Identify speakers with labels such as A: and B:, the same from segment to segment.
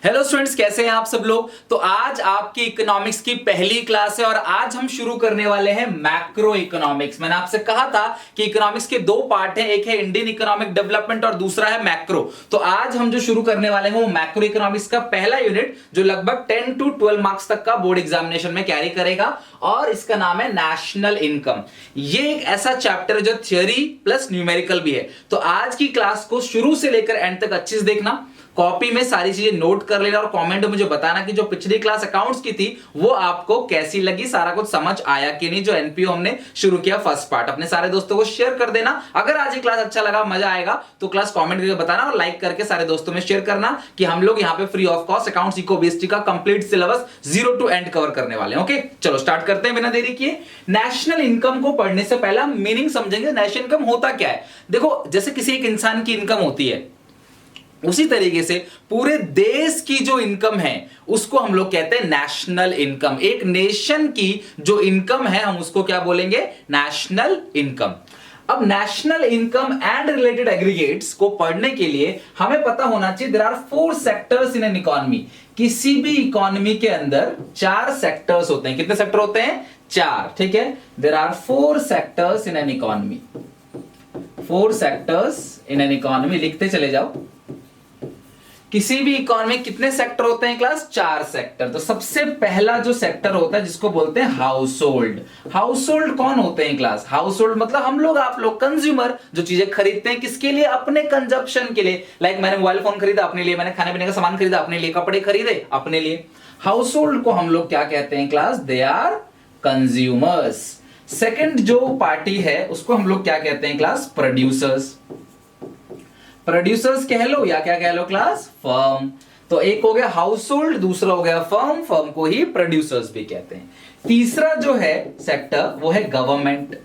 A: Hello students, कैसे हैं आप सब लोग। तो आज आपकी इकोनॉमिक्स की पहली क्लास है और आज हम शुरू करने वाले हैं मैक्रो इकोनॉमिक्स। मैंने आपसे कहा था कि इकोनॉमिक्स के दो पार्ट हैं, एक है इंडियन इकोनॉमिक डेवलपमेंट और दूसरा है मैक्रो। तो आज हम जो शुरू करने वाले हैं वो मैक्रो इकोनॉमिक्स का पहला यूनिट, जो लगभग 10 to 12 मार्क्स तक का बोर्ड एग्जामिनेशन में कैरी करेगा और इसका नाम है नेशनल इनकम। ये एक ऐसा चैप्टर है जो थ्योरी प्लस न्यूमेरिकल भी है। तो आज की क्लास को शुरू से लेकर एंड तक अच्छे से देखना, कॉपी में सारी चीजें नोट कर लेना और कमेंट में मुझे बताना कि जो पिछली क्लास अकाउंट्स की थी वो आपको कैसी लगी, सारा कुछ समझ आया कि नहीं। जो एनपीओ हमने शुरू किया फर्स्ट पार्ट, अपने सारे दोस्तों को शेयर कर देना। अगर आज ये क्लास अच्छा लगा, मजा आएगा तो क्लास कमेंट करके बताना और लाइक करके सारे दोस्तों में शेयर करना कि हम लोग यहाँ पे free of cost accounts eco BST का complete syllabus 0 to end cover करने वाले हैं। ओके, चलो स्टार्ट करते हैं बिना देरी किए। नेशनल इनकम को पढ़ने से पहले हम मीनिंग समझेंगे, नेशनल इनकम होता क्या है। देखो, जैसे किसी एक इंसान की इनकम होती है, उसी तरीके से पूरे देश की जो इनकम है उसको हम लोग कहते हैं नेशनल इनकम। एक नेशन की जो इनकम है हम उसको क्या बोलेंगे, नेशनल इनकम। अब national income and related aggregates को पढ़ने के लिए हमें पता होना चाहिए there are 4 sectors in an economy. किसी भी इकोनॉमी के अंदर 4 सेक्टर्स होते हैं। कितने सेक्टर होते हैं? 4। ठीक है, there are 4 sectors in an economy. 4 sectors in an economy, लिखते चले जाओ। किसी भी इकोनॉमी में कितने सेक्टर होते हैं क्लास? 4 सेक्टर। तो सबसे पहला जो सेक्टर होता है जिसको बोलते हैं हाउस होल्ड। हाउस होल्ड कौन होते हैं क्लास? हाउस होल्ड मतलब हम लोग, आप लोग, कंज्यूमर, जो चीजें खरीदते हैं किसके लिए? अपने कंजप्शन के लिए। लाइक मैंने मोबाइल फोन खरीदा अपने लिए, मैंने खाने पीने का सामान खरीदा अपने लिए, कपड़े खरीदे अपने लिए। हाउस होल्ड को हम लोग क्या कहते हैं class? They are consumers. Second जो पार्टी है उसको हम लोग क्या कहते हैं क्लास? प्रोड्यूसर्स। प्रोड्यूसर्स कह लो या क्या कह लो क्लास? फर्म। तो एक हो गया हाउस होल्ड, दूसरा हो गया फर्म। फर्म को ही प्रोड्यूसर्स भी कहते हैं। तीसरा जो है सेक्टर वो है गवर्नमेंट।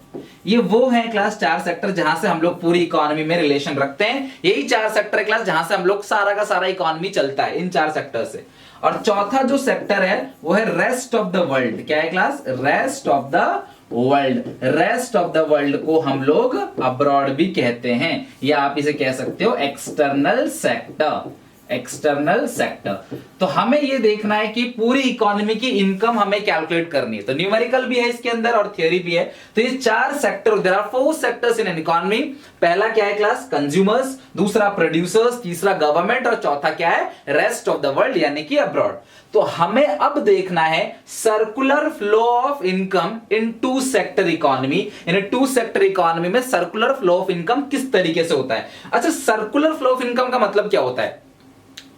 A: ये वो है क्लास 4 सेक्टर जहां से हम लोग पूरी इकोनॉमी में रिलेशन रखते हैं। यही 4 सेक्टर है क्लास जहां से हम लोग सारा का सारा इकोनॉमी चलता है, इन 4 सेक्टर से। और चौथा जो सेक्टर है वो है रेस्ट ऑफ द वर्ल्ड। क्या है class? Rest of the world. Rest of the world को हम लोग अब्रॉड भी कहते हैं, या आप इसे कह सकते हो एक्सटर्नल सेक्टर। External sector. तो हमें यह देखना है कि पूरी इकोनॉमी की इनकम हमें कैलकुलेट करनी है। तो न्यूमेरिकल भी है इसके अंदर और थ्योरी भी है। तो ये 4 sector, there are 4 sectors in an economy. पहला क्या है क्लास? कंज्यूमर्स, दूसरा प्रोड्यूसर्स, तीसरा गवर्नमेंट और चौथा क्या है? रेस्ट ऑफ द वर्ल्ड यानी कि अब्रॉड। तो हमें अब देखना है circular flow of income in 2 sector economy. In 2 sector economy में सर्कुलर फ्लो ऑफ इनकम किस तरीके से होता है। अच्छा, सर्कुलर फ्लो ऑफ इनकम का मतलब क्या होता है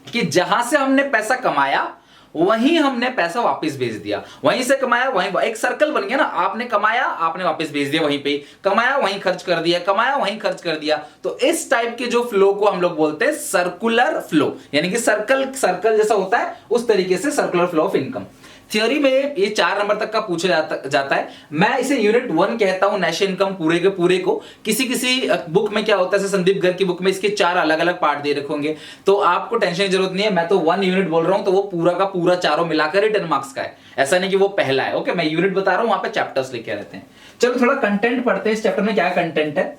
A: कि जहां से हमने पैसा कमाया वहीं हमने पैसा वापस भेज दिया। वहीं से कमाया वहीं, एक सर्कल बन गया ना। आपने कमाया, आपने वापस भेज दिया, वहीं पे कमाया वहीं खर्च कर दिया, कमाया वहीं खर्च कर दिया। तो इस टाइप के जो फ्लो को हम लोग बोलते हैं सर्कुलर फ्लो, यानी कि सर्कल सर्कल जैसा होता है उस तरीके से circular flow of income. Theory में ये 4 नंबर तक का पूछा जाता है। मैं इसे यूनिट 1 कहता हूं, नेशनल इनकम पूरे के पूरे को। किसी किसी बुक में क्या होता है, संदीप गर्ग की बुक में इसके 4 अलग अलग पार्ट दे रखे होंगे। तो आपको टेंशन की जरूरत नहीं है, मैं तो 1 यूनिट बोल रहा हूं, तो वो पूरा का पूरा चारों मिलाकर ही 10 मार्क्स का है। ऐसा नहीं कि वो पहला है। ओके, मैं यूनिट बता रहा हूं, वहां पे चैप्टर्स लिखे रहते हैं। चलो थोड़ा कंटेंट पढ़ते हैं, इस चैप्टर में क्या कंटेंट है।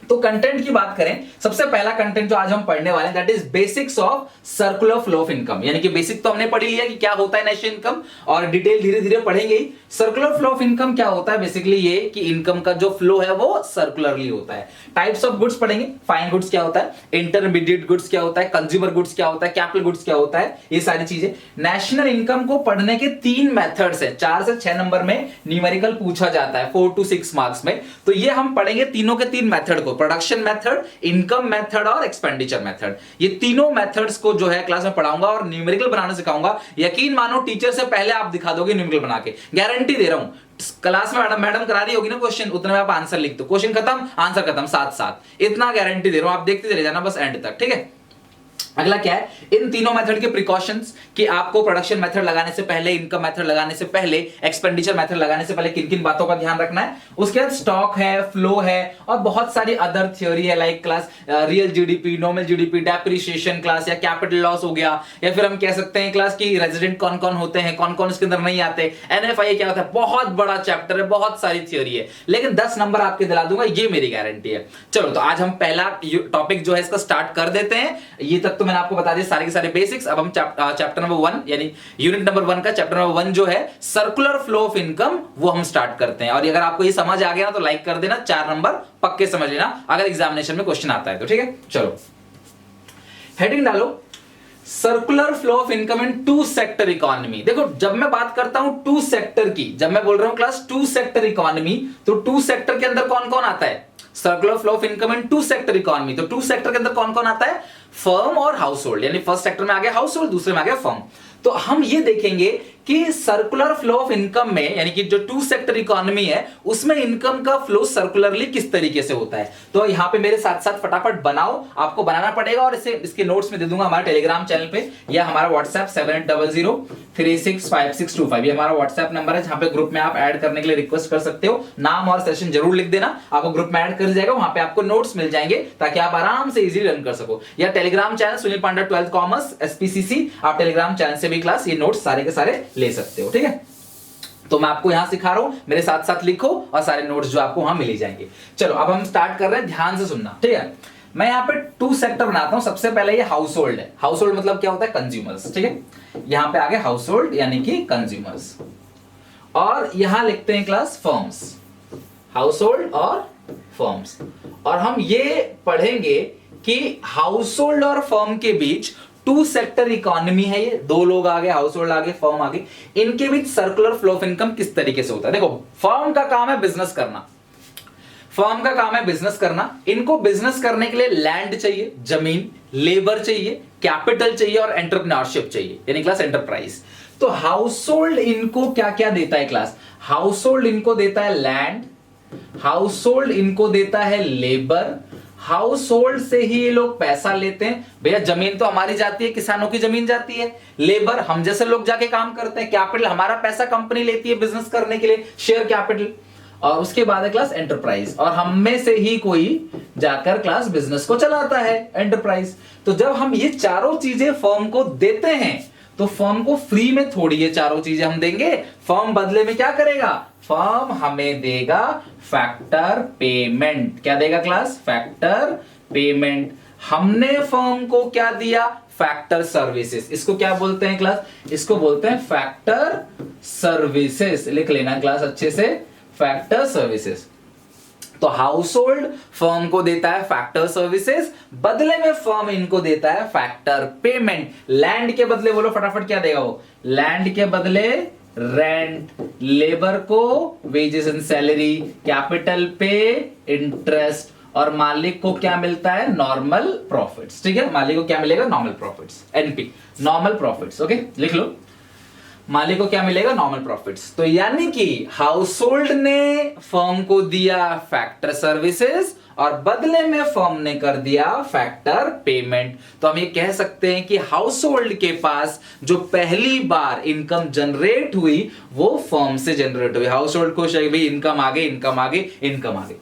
A: तो कंटेंट की बात करें, सबसे पहला कंटेंट जो आज हम पढ़ने वाले हैं that is basics of circular flow of income. यानी कि बेसिक तो हमने पढ़ लिया कि क्या होता है नेशनल इनकम, और डिटेल धीरे धीरे पढ़ेंगे ही। सर्कुलर फ्लो ऑफ इनकम क्या होता है? बेसिकली ये कि इनकम का जो फ्लो है वो सर्कुलरली होता है। टाइप्स ऑफ गुड्स पढ़ेंगे, फाइन गुड्स क्या होता है, इंटरमीडिएट गुड्स क्या होता है, कंज्यूमर गुड्स क्या होता है, कैपिटल गुड्स क्या होता है, ये सारी चीजें। नेशनल इनकम को पढ़ने के 3 मेथड्स है। 4 से 6 नंबर में न्यूमेरिकल पूछा जाता है 4 to 6 मार्क्स में। तो ये हम पढ़ेंगे तीनों के 3 मेथड को, प्रोडक्शन मेथड, इनकम मेथड और एक्सपेंडिचर मेथड। ये तीनों मेथड्स को जो है क्लास में पढ़ाऊंगा और न्यूमेरिकल बनाना सिखाऊंगा। यकीन मानो टीचर से पहले आप दिखा दोगे न्यूमेरिकल बना के, गारंटी दे रहा हूं। क्लास में मैडम करा रही होगी ना क्वेश्चन, उतने में आप आंसर लिख दो, क्वेश्चन खत्म आंसर खत्म, साथ साथ। इतना गारंटी दे रहा हूं, आप देखते चले जाना बस एंड तक। ठीक है, अगला क्या है, इन तीनों मेथड के प्रिकॉशंस कि आपको प्रोडक्शन मेथड लगाने से पहले, इनकम मेथड लगाने से पहले, एक्सपेंडिचर मेथड लगाने से पहले किन किन बातों का ध्यान रखना है। उसके बाद स्टॉक है, फ्लो है और बहुत सारी अदर थ्योरी है, like class real GDP, nominal GDP, depreciation class, या कैपिटल लॉस हो गया, या फिर हम कह सकते हैं क्लास की रेजिडेंट कौन कौन होते हैं, कौन कौन इसके अंदर नहीं आते, एनएफआई क्या होता है। बहुत बड़ा चैप्टर है, बहुत सारी थ्योरी है, लेकिन 10 नंबर आपके दिला दूंगा, ये मेरी गारंटी है। चलो तो आज हम पहला टॉपिक जो है इसका स्टार्ट कर देते हैं। ये तक तो मैंने आपको बता दिया सारे के सारे बेसिक्स। अब हम चैप्टर नंबर 1 यानी यूनिट नंबर 1 का चैप्टर नंबर 1 जो है सर्कुलर फ्लो ऑफ इनकम, वो हम स्टार्ट करते हैं। और अगर आपको ये समझ आ गया ना तो लाइक कर देना, 4 नंबर पक्के समझ लेना अगर एग्जामिनेशन में क्वेश्चन आता है तो। ठीक है, चलो हेडिंग डालो, circular flow of income in two sector economy. देखो जब मैं बात करता हूं टू सेक्टर की, जब मैं बोल रहा हूं क्लास टू सेक्टर इकोनॉमी, तो टू सेक्टर के अंदर कौन कौन आता है? Circular flow of income in two sector economy. तो टू सेक्टर के अंदर कौन कौन आता है? फर्म और हाउस होल्ड, यानी फर्स्ट सेक्टर में आ गया हाउस होल्ड, दूसरे में आ गया फर्म। तो हम ये देखेंगे कि सर्कुलर फ्लो ऑफ इनकम में, यानी कि जो टू सेक्टर इकोनॉमी है उसमें इनकम का फ्लो सर्कुलरली किस तरीके से होता है। तो यहां पे मेरे साथ साथ फटाफट बनाओ, आपको बनाना पड़ेगा और इसे इसके नोट्स में दे दूंगा हमारे टेलीग्राम चैनल पे या हमारा व्हाट्सएप 7800365625, ये हमारा व्हाट्सएप नंबर है जहां पे ग्रुप में आप ऐड करने के लिए रिक्वेस्ट कर सकते हो। नाम और सेशन जरूर लिख देना, आपको ग्रुप में ऐड कर जाएगा, वहां पे आपको नोट्स मिल जाएंगे ताकि आप आराम से इजीली रन कर सको। या टेलीग्राम चैनल सुनील पांडा 12th कॉमर्स SPCC, आप टेलीग्राम चैनल से भी क्लास ये नोट्स सारे के सारे ले सकते हो। ठीक है, तो मैं आपको यहां सिखा रहा हूं, मेरे साथ साथ लिखो और सारे नोट्स जो आपको वहां मिल ही जाएंगे। चलो अब हम स्टार्ट कर रहे हैं, ध्यान से सुनना। ठीक है, मैं यहां पे टू सेक्टर बनाता हूं। सबसे पहले ये हाउस होल्ड है। हाउस होल्ड मतलब क्या होता है? कंज्यूमर्स। ठीक है, यहां पे आ गए हाउस होल्ड यानी कि कंज्यूमर्स, और यहां लिखते हैं क्लास फर्म्स, हाउस होल्ड और फर्म्स। और हम ये पढ़ेंगे कि हाउस होल्ड और फर्म के बीच टू सेक्टर इकोनॉमी है, ये दो लोग आगे, हाउस होल्ड आगे, फर्म आगे, इनके बीच सर्कुलर फ्लो ऑफ इनकम किस तरीके से होता है। देखो फर्म का काम है बिजनेस करना, फर्म का काम है बिजनेस करना। इनको बिजनेस करने के लिए लैंड चाहिए, जमीन, लेबर चाहिए, कैपिटल चाहिए और एंटरप्रेन्योरशिप चाहिए, यानी क्लास एंटरप्राइज। तो हाउस होल्ड इनको क्या क्या देता है क्लास? हाउस होल्ड इनको देता है लैंड, हाउस होल्ड इनको देता है लेबर, हाउस होल्ड से ही ये लोग पैसा लेते हैं। भैया जमीन तो हमारी जाती है, किसानों की जमीन जाती है, लेबर हम जैसे लोग जाके काम करते हैं, कैपिटल हमारा पैसा कंपनी लेती है बिजनेस करने के लिए, शेयर कैपिटल, और उसके बाद है क्लास एंटरप्राइज, और हम में से ही कोई जाकर क्लास बिजनेस को चलाता है, एंटरप्राइज। तो जब हम ये चारों चीजें फर्म को देते हैं तो फर्म को फ्री में थोड़ी ये चारों चीजें हम देंगे, फर्म बदले में क्या करेगा? फर्म हमें देगा फैक्टर पेमेंट। क्या देगा क्लास? Factor payment. हमने फर्म को क्या दिया? Factor services. इसको क्या बोलते हैं क्लास? इसको बोलते हैं फैक्टर सर्विसेज। लिख लेना क्लास अच्छे से, फैक्टर सर्विसेज। तो हाउस होल्ड फर्म को देता है फैक्टर सर्विसेज, बदले में फर्म इनको देता है फैक्टर पेमेंट। लैंड के बदले बोलो फटाफट क्या देगा वो? लैंड के बदले रेंट, लेबर को वेजेस एंड सैलरी, कैपिटल पे इंटरेस्ट, और मालिक को क्या मिलता है? Normal profits. ठीक है, मालिक को क्या मिलेगा? Normal profits, NP, normal profits. Okay, लिख लो, मालिक को क्या मिलेगा? Normal profits. तो यानी कि हाउस होल्ड ने फर्म को दिया फैक्टर सर्विसेज और बदले में फर्म ने कर दिया फैक्टर पेमेंट। तो हम ये कह सकते हैं कि हाउस होल्ड के पास जो पहली बार इनकम जनरेट हुई वो फर्म से जनरेट हुई। हाउस होल्ड को चाहिए भाई इनकम आगे, इनकम आगे, इनकम आगे।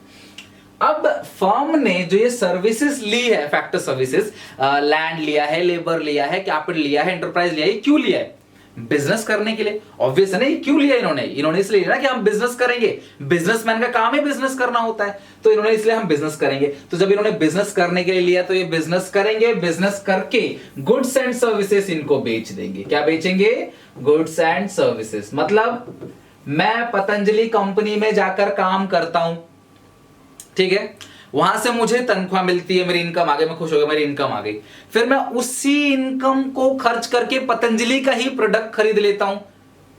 A: अब फर्म ने जो ये सर्विसेज ली है, फैक्टर सर्विसेज, लैंड लिया है, लेबर लिया है, कैपिटल लिया है, एंटरप्राइज लिया है, क्यों लिया है? बिजनेस करने के लिए। ऑब्वियस है ना, क्यों लिया इन्होंने इसलिए लिया कि हम बिजनेस करेंगे, बिजनेसमैन का काम ही बिजनेस करना होता है, तो इन्होंने इसलिए हम बिजनेस करेंगे। तो जब इन्होंने बिजनेस करने के लिए लिया तो ये बिजनेस करेंगे, बिजनेस करके गुड्स एंड सर्विसेज इनको बेच देंगे। क्या बेचेंगे? Goods and services. मतलब मैं पतंजलि कंपनी में जाकर काम करता हूं, ठीक है, वहां से मुझे तनख्वाह मिलती है, मेरी इनकम आ गई, मैं खुश हो गया, मेरी इनकम आ गई। फिर मैं उसी इनकम को खर्च करके पतंजलि का ही प्रोडक्ट खरीद लेता हूं,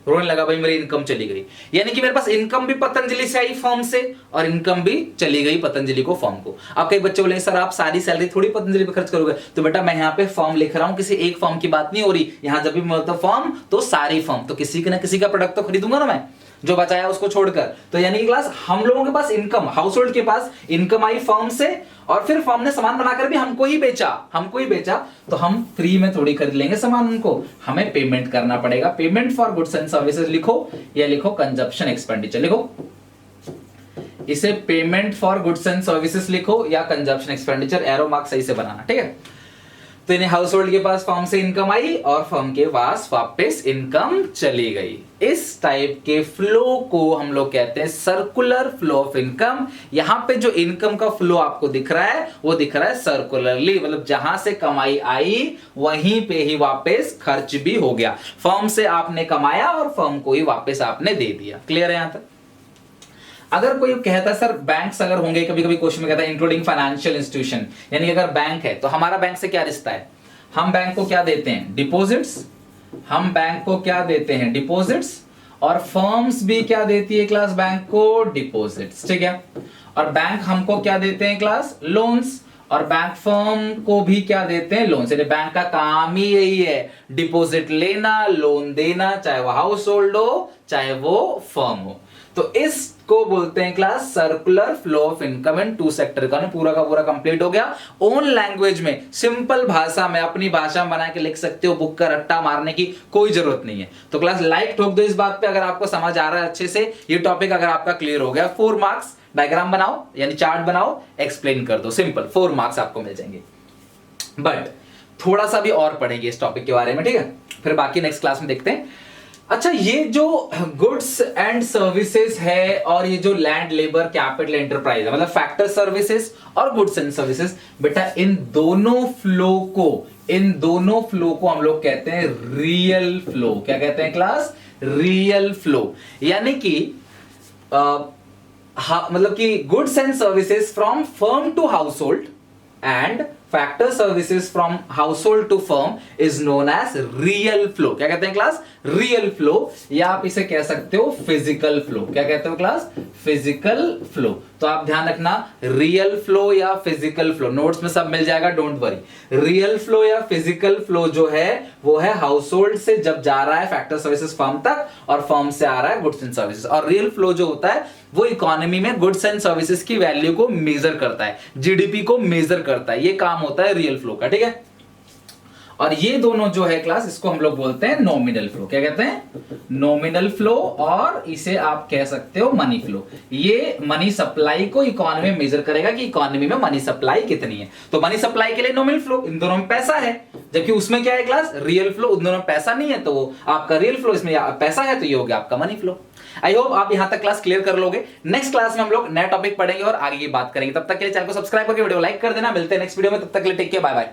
A: रोने लगा भाई मेरी इनकम चली गई। यानी कि मेरे पास इनकम भी पतंजलि से आई फर्म से, और इनकम भी चली गई पतंजलि को फर्म को। अब कई बच्चे बोले सर आप सारी सैलरी थोड़ी पतंजलि पे खर्च करोगे, तो बेटा मैं यहाँ पे फर्म लिख रहा हूं, किसी एक फर्म की बात नहीं हो रही। यहां जब भी मैं बोलता फर्म तो सारी फर्म, तो किसी ना किसी का प्रोडक्ट तो खरीदूंगा ना मैं, जो बचाया उसको छोड़कर। तो यानी कि क्लास हम लोगों के पास इनकम, हाउस होल्ड के पास इनकम आई फर्म से, और फिर फर्म ने सामान बनाकर भी हमको ही बेचा, तो हम फ्री में थोड़ी खरीद लेंगे सामान, उनको हमें पेमेंट करना पड़ेगा। Payment for goods and services लिखो, या लिखो कंजप्शन एक्सपेंडिचर लिखो, इसे payment for goods and services लिखो या कंजप्शन एक्सपेंडिचर, एरो मार्क सही से बनाना, ठीक है। तो यानी हाउस होल्ड के पास फर्म से इनकम आई और फर्म के पास वापस इनकम चली गई। इस टाइप के फ्लो को हम लोग कहते हैं सर्कुलर फ्लो ऑफ इनकम। यहां पे जो इनकम का फ्लो आपको दिख रहा है वो दिख रहा है सर्कुलरली, मतलब जहां से कमाई आई वहीं पे ही वापस खर्च भी हो गया। फर्म से आपने कमाया और फर्म को ही वापस आपने दे दिया। क्लियर है यहां तक? अगर कोई कहता है सर बैंक्स अगर होंगे, कभी कभी क्वेश्चन में कहता है इंक्लूडिंग फाइनेंशियल इंस्टीट्यूशन, यानी अगर बैंक है तो हमारा बैंक से क्या रिश्ता है? हम बैंक को क्या देते हैं? डिपॉजिट्स। हम बैंक को क्या देते हैं? डिपॉजिट्स। और फर्म्स भी क्या देती है क्लास? बैंक को डिपॉजिट्स। ठीक है। और बैंक हमको क्या देते हैं क्लास? लोन्स। और बैंक फर्म को भी क्या देते हैं? लोन्स। यानी बैंक का काम ही यही है, डिपॉजिट लेना, लोन देना, चाहे वो हाउस होल्ड हो चाहे वो फर्म हो। तो इसको बोलते हैं class circular flow of income in two sector का। पूरा का पूरा कंप्लीट हो गया। ओन लैंग्वेज में, सिंपल भाषा में, अपनी भाषा में बना के लिख सकते हो, बुक का रट्टा मारने की कोई जरूरत नहीं है। तो क्लास लाइक ठोक दो इस बात पे अगर आपको समझ आ रहा है अच्छे से। ये टॉपिक अगर आपका क्लियर हो गया। 4 मार्क्स, डायग्राम बनाओ यानी चार्ट बनाओ, एक्सप्लेन कर दो, सिंपल 4 मार्क्स आपको मिल जाएंगे। बट थोड़ा सा भी और पढ़ेंगे इस टॉपिक के बारे में, ठीक है? फिर बाकी नेक्स्ट क्लास में देखते हैं। अच्छा, ये जो गुड्स एंड सर्विसेज है और ये जो लैंड लेबर कैपिटल एंटरप्राइज है, मतलब फैक्टर सर्विसेज और गुड्स एंड सर्विसेज, बेटा इन दोनों फ्लो को हम लोग कहते हैं रियल फ्लो। क्या कहते हैं क्लास? Real flow. यानी कि मतलब कि goods and services from firm to household and factor services from household to firm is known as real flow. क्या कहते हैं क्लास? रियल फ्लो, या आप इसे कह सकते हो फिजिकल फ्लो। क्या कहते हो क्लास? Physical flow. तो आप ध्यान रखना, रियल फ्लो या फिजिकल फ्लो, नोट्स में सब मिल जाएगा, डोंट वरी। रियल फ्लो या फिजिकल फ्लो जो है वो है हाउस होल्ड से जब जा रहा है फैक्टर सर्विसेज फर्म तक और फर्म से आ रहा है गुड्स एंड सर्विसेज। और रियल फ्लो जो होता है वो इकोनॉमी में गुड्स एंड सर्विसेज की वैल्यू को मेजर करता है, जीडीपी को मेजर करता है। ये काम होता है रियल फ्लो का, ठीक है? और ये दोनों जो है क्लास, इसको हम लोग बोलते हैं नॉमिनल फ्लो। क्या कहते हैं? नॉमिनल फ्लो, और इसे आप कह सकते हो मनी फ्लो। ये मनी सप्लाई को इकोनॉमी में मेजर करेगा कि इकोनॉमी में मनी सप्लाई कितनी है। तो मनी सप्लाई के लिए नॉमिनल फ्लो, इन दोनों में पैसा है, जबकि उसमें क्या है क्लास? Real flow. उन दोनों में पैसा नहीं है तो आपका रियल फ्लो, इसमें पैसा है तो ये हो गया आपका मनी फ्लो। आई होप आप यहां तक क्लास क्लियर कर लोगे। नेक्स्ट क्लास में हम लोग नया टॉपिक पढ़ेंगे और आगे की बात करेंगे। तब तक के लिए चैनल को सब्सक्राइब करके वीडियो लाइक कर देना। मिलते हैं नेक्स्ट वीडियो में, तब तक के लिए टेक केयर, बाय बाय।